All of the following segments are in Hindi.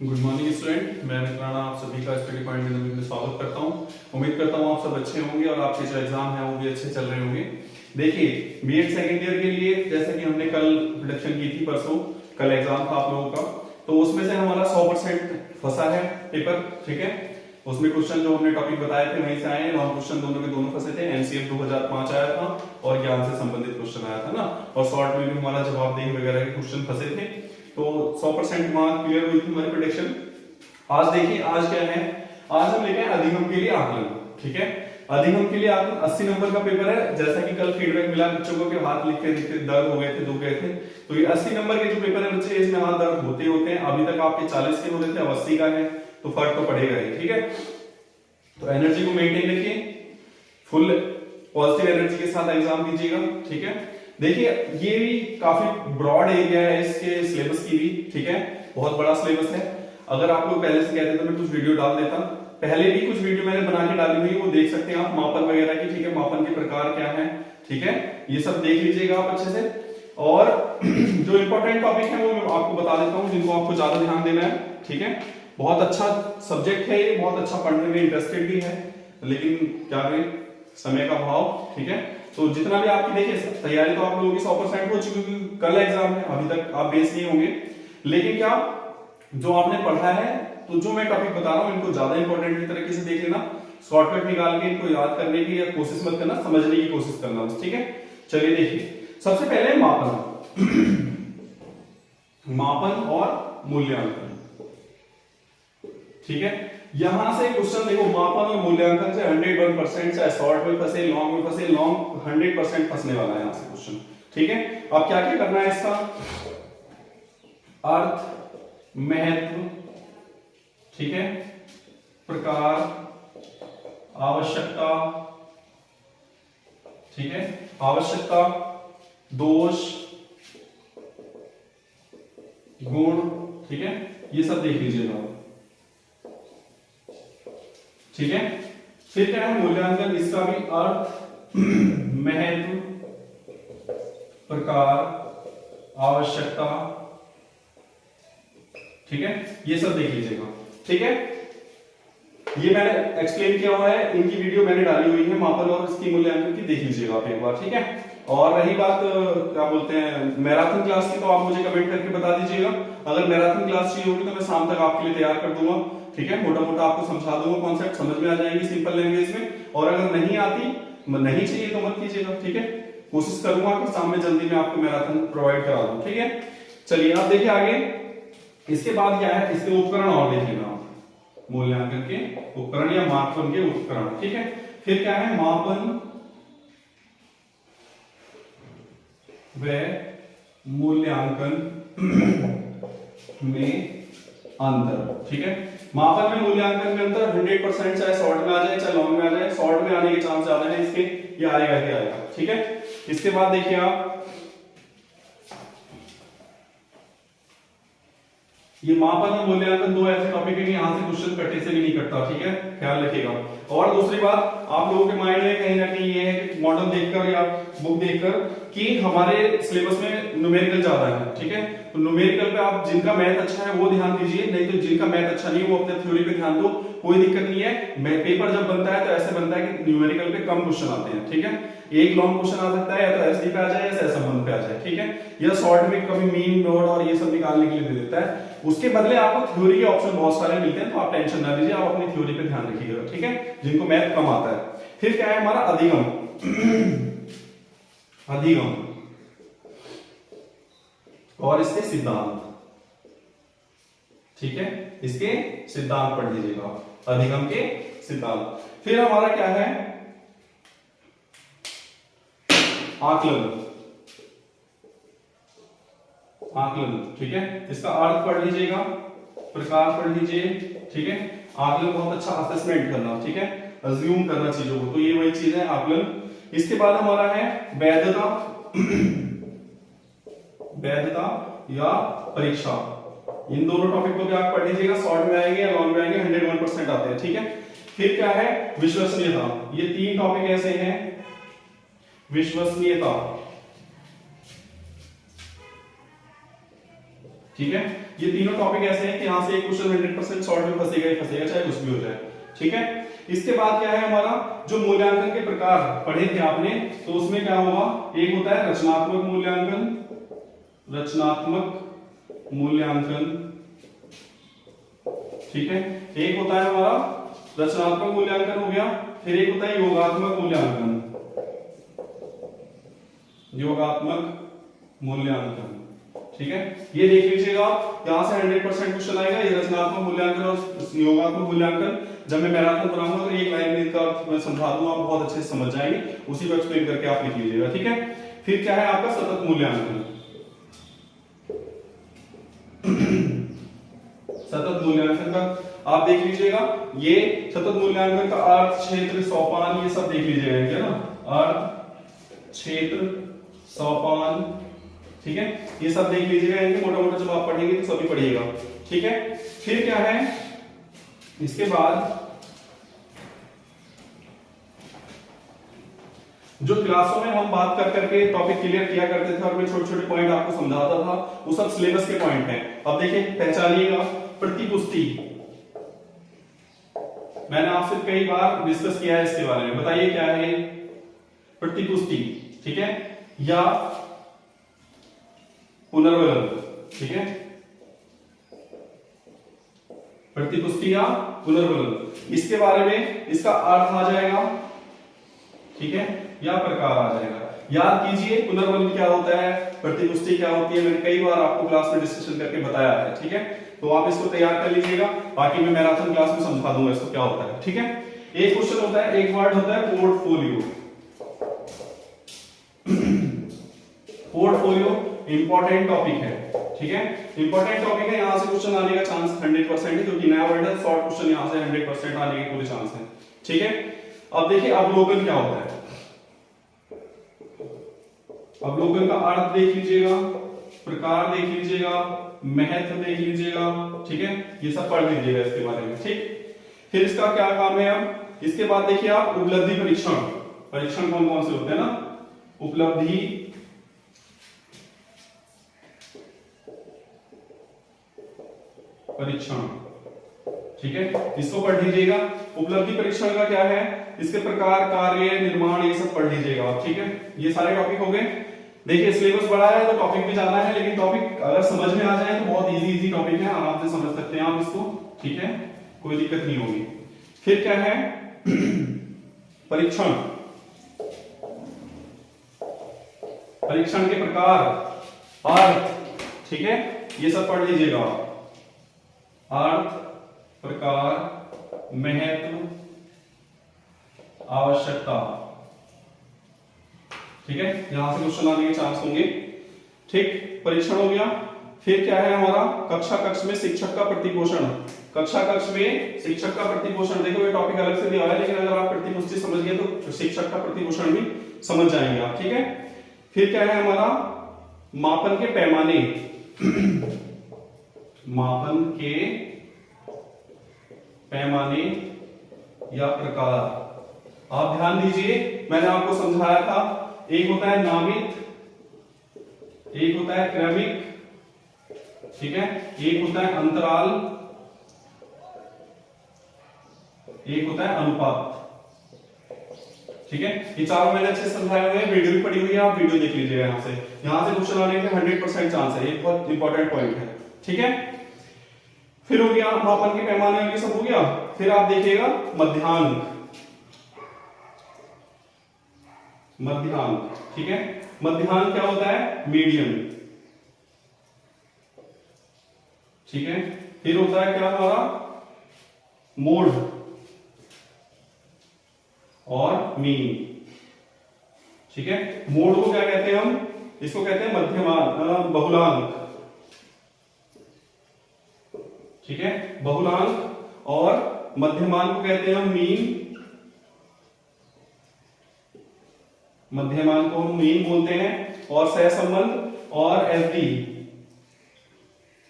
गुड मॉर्निंग स्टूडेंट, मैं अमित राणा आप सभी का स्टडी पॉइंट में स्वागत करता हूं। उम्मीद करता हूं आप सब अच्छे होंगे और आपके जो एग्जाम है वो भी अच्छे चल रहे होंगे। देखिए, बीएड सेकंड ईयर के लिए जैसे कि हमने कल प्रोडक्शन की थी, परसों कल एग्जाम था आप लोगों का, तो उसमें से हमारा 100% फंसा है पेपर। ठीक है, उसमें क्वेश्चन जो हमने टॉपिक बताए थे वहीं से आए हैं। लॉन्ग क्वेश्चन दोनों के दोनों फंसे थे। एमसीएफ 2005 आया था और ज्ञान से संबंधित क्वेश्चन आया था ना, और शॉर्ट में भी हमारा जवाबदेही वगैरह के क्वेश्चन फंसे थे। तो 100% मार्क क्लियर हुई थी हमारी प्रोडिक्शन। आज देखिए, आज क्या है, आज हम लेके आए अधिगम के लिए आकलन। ठीक है, अधिगम के लिए आकलन 80 नंबर का पेपर है। जैसा कि कल फीडबैक मिला बच्चों को कि हाथ लिखते लिखते दर्द हो गए थे, दुख गए थे, तो ये 80 नंबर के जो पेपर है बच्चे, इसमें हाथ दर्द होते हैं। अभी तक आपके 40 के हो रहे थे, अब 80 का है, तो फर्क तो पड़ेगा ही। ठीक है, तो एनर्जी को मेंटेन रखिए, फुल पॉजिटिव एनर्जी के साथ एग्जाम दीजिएगा। ठीक है, देखिए ये भी काफी ब्रॉड एरिया है इसके सिलेबस की भी। ठीक है, बहुत बड़ा सिलेबस है। अगर आप लोग पहले से कहते तो मैं कुछ वीडियो डाल देता, पहले भी कुछ वीडियो मैंने बना के डाली हुई है, वो देख सकते हैं आप, मापन वगैरह की। ठीक है, मापन के प्रकार क्या है, ठीक है, ये सब देख लीजिएगा आप अच्छे से। और जो इंपॉर्टेंट टॉपिक है वो मैं आपको बता देता हूं, जिनको आपको ज्यादा ध्यान देना है। ठीक है, बहुत अच्छा सब्जेक्ट है ये, बहुत अच्छा पढ़ने में इंटरेस्टेड भी है, लेकिन क्या करें, समय का अभाव। ठीक है, तो जितना भी आपकी देखिए तैयारी तो आप लोगों की 100% हो चुकी, क्योंकि कल एग्जाम है, अभी तक आप बेस नहीं होंगे। लेकिन क्या जो आपने पढ़ा है, तो जो मैं टॉपिक बता रहा हूं इनको ज्यादा इंपॉर्टेंट तरीके से देख लेना, शॉर्टकट निकाल के इनको याद करने की या कोशिश मत करना, समझने की कोशिश करना बस। ठीक है, चलिए देखिए, सबसे पहले मापन मापन और मूल्यांकन। ठीक है, यहां से क्वेश्चन देखो, मापन और मूल्यांकन से 101% चाहे शॉर्ट में फंसे, लॉन्ग में फंसे, लॉन्ग 100% फंसने वाला है यहां से क्वेश्चन। ठीक है, अब क्या क्या करना है इसका, अर्थ, महत्व, ठीक है, प्रकार, आवश्यकता, ठीक है, आवश्यकता, दोष, गुण, ठीक है, ये सब देख लीजिएगा। ठीक है, फिर क्या है मूल्यांकन, इसका भी अर्थ, महत्व, प्रकार, आवश्यकता, ठीक है, ये सब देख लीजिएगा। ठीक है, ये मैंने एक्सप्लेन किया हुआ है, इनकी वीडियो मैंने डाली हुई है, मापन और इसकी मूल्यांकन की, देख लीजिएगा आप एक बार। ठीक है, और रही बात क्या बोलते हैं मैराथन क्लास की, तो आप मुझे कमेंट करके बता दीजिएगा। अगर मैराथन क्लास चाहिए होगी तो मैं शाम तक आपके लिए तैयार कर दूंगा। ठीक है, मोटा मोटा आपको समझा दूंगा, कॉन्सेप्ट समझ में आ जाएंगे सिंपल लैंग्वेज में। और अगर नहीं आती, नहीं चाहिए तो मत कीजिएगा। ठीक है, कोशिश करूंगा कि शाम में जल्दी में आपको मैराथन प्रोवाइड करा दूं। ठीक है, चलिए आप देखिए आगे, इसके बाद क्या है, इसके उपकरण और देख लेना, मूल्यांकन के उपकरण या मापन के उपकरण। ठीक है, फिर क्या है, मापन व मूल्यांकन में अंतर। ठीक है, मापन में मूल्यांकन में अंतर 100%, चाहे शॉर्ट में आ जाए चाहे लॉन्ग में आ जाए, शॉर्ट में आने के चांस ज्यादा है इसके, ये आएगा ही आएगा। ठीक है, इसके बाद देखिए आप, ये मापन और मूल्यांकन दो ऐसे टॉपिक है कि यहां से क्वेश्चन कटे से भी नहीं कटता। ठीक है, ख्याल रखिएगा। और दूसरी बात, आप लोगों के माइंड में कहीं ना कहीं ये है कि मॉडल देखकर या बुक देखकर कि हमारे सिलेबस में न्यूमेरिकल ज्यादा है। ठीक है, तो न्यूमेरिकल पे आप जिनका मैथ अच्छा है वो ध्यान दीजिए, नहीं तो जिनका मैथ अच्छा नहीं है वो अपने थ्योरी पे ध्यान दो, कोई दिक्कत नहीं है। पेपर जब बनता है तो ऐसे बनता है कि न्यूमेरिकल पे कम क्वेश्चन आते हैं। ठीक है, एक लॉन्ग क्वेश्चन आ सकता है, या तो एसडी पे आ जाए या सहसंबंध पे आ जाए। ठीक है, या शॉर्ट में कभी मीन, नोड और ये सब निकालने के लिए दे देता है। उसके बदले आपको थ्योरी के ऑप्शन बहुत सारे मिलते हैं, तो आप टेंशन ना लीजिए, आप अपनी थ्योरी पे ध्यान रखिएगा। ठीक है, जिनको मैथ कम आता है। फिर क्या है हमारा अधिगम अधिगम और इसके सिद्धांत। ठीक है, इसके सिद्धांत पढ़ लीजिएगा, अधिगम के सिद्धांत। फिर हमारा क्या है, आकलन। आकलन, ठीक है, इसका अर्थ पढ़ लीजिएगा, प्रकार पढ़ लीजिए। ठीक है, आकलन बहुत अच्छा असेसमेंट करना, ठीक है, अज्यूम करना चीजों को, तो ये वही चीज है आकलन। इसके बाद हमारा है वैधता वैधता या परीक्षा। इन दोनों टॉपिक को भी आप पढ़ लीजिएगा, शॉर्ट में आएंगे या लॉन्ग में आएंगे, 101% आते हैं। ठीक है, फिर क्या है, विश्वसनीयता। ये तीन टॉपिक ऐसे हैं, विश्वसनीयता, ठीक है, ये तीनों टॉपिक ऐसे हैं कि यहाँ से एक क्वेश्चन 100% शॉर्ट में फंसेगा ही फंसेगा, चाहे कुछ भी हो जाए। ठीक है, इसके बाद क्या है हमारा, जो मूल्यांकन के प्रकार पढ़े थे आपने, तो उसमें क्या होगा, एक होता है रचनात्मक मूल्यांकन, रचनात्मक मूल्यांकन, ठीक है, एक होता है हमारा रचनात्मक मूल्यांकन हो गया, फिर एक होता है योगात्मक मूल्यांकन, योगात्मक मूल्यांकन। ठीक है, ये देख लीजिएगा आप, यहां से 100% क्वेश्चन आएगा, ये रचनात्मक मूल्यांकन और योगात्मक मूल्यांकन। जब मैं मैराथन बनाऊंगा तो एक लाइन में इसका मैं समझा दूंगा, आप बहुत अच्छे से समझ जाएंगे, उसी को एक्सप्लेन करके आप लिख लीजिएगा। ठीक है, फिर क्या है आपका सतत मूल्यांकन, सतत मूल्यांकन का आप देख लीजिएगा, ये सतत मूल्यांकन का अर्थ, क्षेत्र, सोपान, ये सब देख लीजिएगा, है ना, अर्थ, क्षेत्र, सोपान, ठीक है, ये सब देख लीजिएगा, इनके मोटा मोटा जब आप पढ़ेंगे तो सभी पढ़िएगा। ठीक है, फिर क्या है इसके बाद, जो क्लासों में हम बात कर करके टॉपिक क्लियर किया करते थे और मैं छोटे छोटे पॉइंट आपको समझाता था, वो सब सिलेबस के पॉइंट हैं। अब देखिए, पहचानिएगा प्रतिपुष्टि, मैंने आपसे कई बार डिस्कस किया है इसके बारे में, बताइए क्या है प्रतिपुष्टि, ठीक है, या पुनर्वलन। ठीक है, प्रतिपुष्टि या पुनर्वलन, इसके बारे में इसका अर्थ आ जाएगा, ठीक है, या प्रकार आ जाएगा। याद कीजिए पुनर्वलन क्या होता है, प्रतिपुष्टि क्या होती है, मैंने कई बार आपको क्लास में डिस्कशन करके बताया है। ठीक है, तो आप इसको तैयार कर लीजिएगा, बाकी मैं मैराथन क्लास में समझा दूंगा इसको क्या होता है। ठीक है, एक क्वेश्चन होता है, एक वर्ड होता है पोर्टफोलियो। पोर्टफोलियो इंपॉर्टेंट टॉपिक है, ठीक है, इंपॉर्टेंट टॉपिक है, यहां से क्वेश्चन आने का चांस 100% है, क्योंकि नया वर्ड है, शॉर्ट क्वेश्चन यहां से 100% आने के पूरे चांस है। ठीक है, अब देखिए अवलोकन क्या होता है, अवलोकन का अर्थ देख लीजिएगा, प्रकार देख लीजिएगा, महत्व देख लीजिएगा, ठीक है, ये सब पढ़ लीजिएगा इसके बारे में। ठीक, फिर इसका क्या काम है, अब इसके बाद देखिए आप उपलब्धि परीक्षण, परीक्षण कौन कौन से होते हैं ना, उपलब्धि परीक्षण, ठीक है, इसको पढ़ लीजिएगा। उपलब्धि परीक्षण का क्या है, इसके प्रकार, कार्य, निर्माण, ये सब पढ़ लीजिएगा आप। ठीक है, ये सारे टॉपिक हो गए। देखिए सिलेबस बड़ा है तो टॉपिक भी ज्यादा है, लेकिन टॉपिक अगर समझ में आ जाए तो बहुत इजी टॉपिक है, आराम से समझ सकते हैं आप इसको। ठीक है, कोई दिक्कत नहीं होगी। फिर क्या है परीक्षण, परीक्षण के प्रकार, अर्थ, ठीक है, ये सब पढ़ लीजिएगा। अर्थ, प्रकार, महत्व, आवश्यकता, ठीक है, यहां से क्वेश्चन आने के चांस होंगे। ठीक, परीक्षण हो गया। फिर क्या है हमारा, कक्षा कक्ष में शिक्षक का प्रतिपोषण, कक्षा कक्ष में शिक्षक का प्रतिपोषण, देखो ये टॉपिक अलग से दिया है, लेकिन अगर आप प्रतिपुष्टि समझ गए तो शिक्षक का प्रतिपोषण भी समझ जाएंगे आप। ठीक है, फिर क्या है हमारा, मापन के पैमाने, मापन के पैमाने या प्रकार। आप ध्यान दीजिए, मैंने आपको समझाया था, एक होता है नामित, एक होता है क्रमिक, ठीक है, एक होता है अंतराल, एक होता है अनुपात। ठीक है, ये चारों मैंने अच्छे से समझाए हुए हैं, वीडियो भी पड़ी हुई है, आप वीडियो देख लीजिएगा। यहां से क्वेश्चन आने के 100% चांस है, ये बहुत इंपॉर्टेंट पॉइंट है। ठीक है, फिर हो गया मापन के पैमाने, ये सब हो गया। फिर आप देखिएगा मध्यांक, मध्यांक, ठीक है, मध्यांक क्या होता है, मीडियम, ठीक है। फिर होता है क्या हमारा, मोड और मीन, ठीक है। मोड को क्या कहते हैं हम, इसको कहते हैं मध्यमान, बहुलांक, ठीक है, बहुलांक। और मध्यमान को कहते हैं हम मीन, मध्यमान को हम मीन बोलते हैं। और सहसंबंध और एसडी,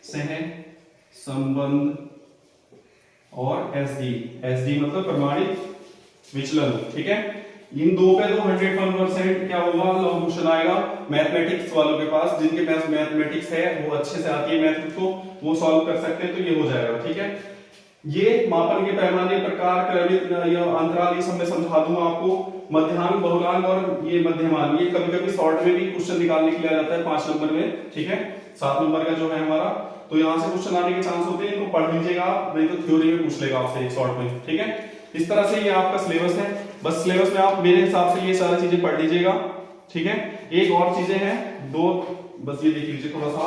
सहसंबंध और एसडी, एसडी मतलब प्रमाणित विचलन, ठीक है। इन दो पे तो 101% क्या होगा, लॉन्ग क्वेश्चन आएगा मैथमेटिक्स वालों के पास, जिनके पास मैथमेटिक्स है, वो अच्छे से आती है मैथ को, वो सॉल्व कर सकते हैं, तो ये हो जाएगा। ठीक है, ये मापन के पैमाने, प्रकार, क्रमित, अंतराल, ये सब मैं समझा दूंगा आपको। मध्यांक, बहुलांक और ये मध्यमान, ये कभी कभी शॉर्ट में भी क्वेश्चन निकालने के लिए आ जाता है 5 नंबर में। ठीक है, 7 नंबर का जो है हमारा, तो यहाँ से क्वेश्चन आने के चांस होते हैं, इनको पढ़ लीजिएगा आप, नहीं तो थ्योरी में पूछ लेगा आपसे शॉर्ट में। ठीक है, इस तरह से ये आपका सिलेबस है। बस सिलेबस में आप मेरे हिसाब से ये सारी चीजें पढ़ लीजिएगा। ठीक है, एक और चीजें हैं दो, बस ये देख लीजिए थोड़ा सा,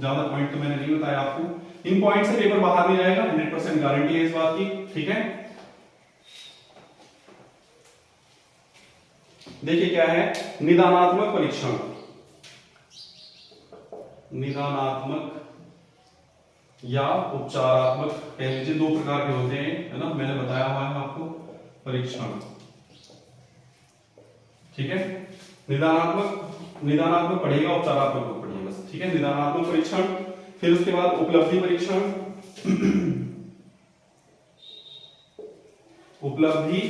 ज्यादा पॉइंट तो मैंने नहीं बताया आपको। इन पॉइंट से पेपर बाहर नहीं जाएगा, 100% गारंटी है इस बात की। ठीक है, देखिए क्या है, निदानात्मक परीक्षण, निदानात्मक या उपचारात्मक कह लीजिए, दो प्रकार के होते हैं, है ना, मैंने बताया हुआ है आपको परीक्षण। ठीक है, निदानात्मक पढ़िएगा, उपचारात्मक पढ़िएगा बस। ठीक है, निदानात्मक परीक्षण, फिर उसके बाद उपलब्धि परीक्षण, उपलब्धि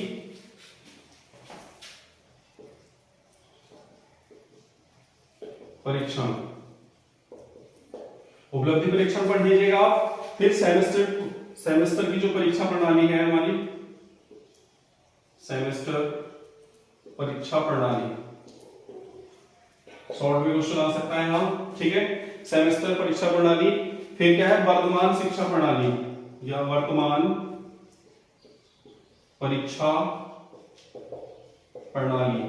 परीक्षण, उपलब्धि परीक्षण पढ़ लीजिएगा आप। फिर सेमेस्टर की जो परीक्षा प्रणाली है हमारी, सेमेस्टर परीक्षा प्रणाली, शॉर्ट में क्वेश्चन आ सकता है यहाँ। ठीक है, सेमेस्टर परीक्षा प्रणाली, फिर क्या है, वर्तमान शिक्षा प्रणाली या वर्तमान परीक्षा प्रणाली,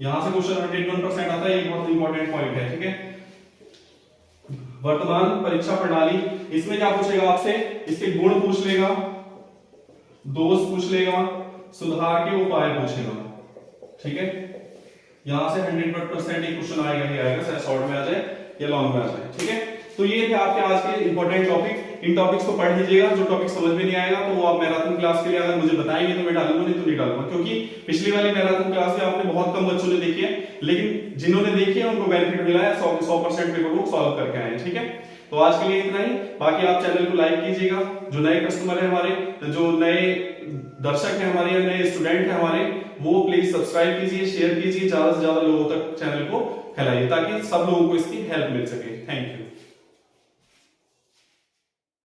यहां से क्वेश्चन 101% आता है, ये बहुत इंपॉर्टेंट पॉइंट है। ठीक है, वर्तमान परीक्षा प्रणाली, इसमें क्या पूछेगा आपसे, इसके गुण पूछ लेगा, दोष पूछ लेगा, सुधार के उपाय पूछेगा। ठीक है, यहां से 100% एक क्वेश्चन आएगा ही आएगा, चाहे शॉर्ट में आ जाए या लॉन्ग में आ जाए। ठीक है, तो ये थे आपके आज के इंपॉर्टेंट टॉपिक। इन टॉपिक्स को पढ़ लीजिएगा, जो टॉपिक समझ में नहीं आएगा तो वो आप मैराथन क्लास के लिए अगर मुझे बताएंगे तो मैं डालूंगा, नहीं तो नहीं डालूंगा, क्योंकि पिछली वाली मैराथन क्लास में आपने बहुत कम बच्चों ने देखी है, लेकिन जिन्होंने देखी है उनको बेनिफिट मिला है, 100% पेपर को सॉल्व करके आए। ठीक है, तो आज के लिए इतना ही। बाकी आप चैनल को लाइक कीजिएगा, जो नए कस्टमर है हमारे, जो नए दर्शक है हमारे या नए स्टूडेंट है हमारे, वो प्लीज सब्सक्राइब कीजिए, शेयर कीजिए, ज्यादा से ज्यादा लोगों तक चैनल को फैलाइए, ताकि सब लोगों को इसकी हेल्प मिल सके। Thank you.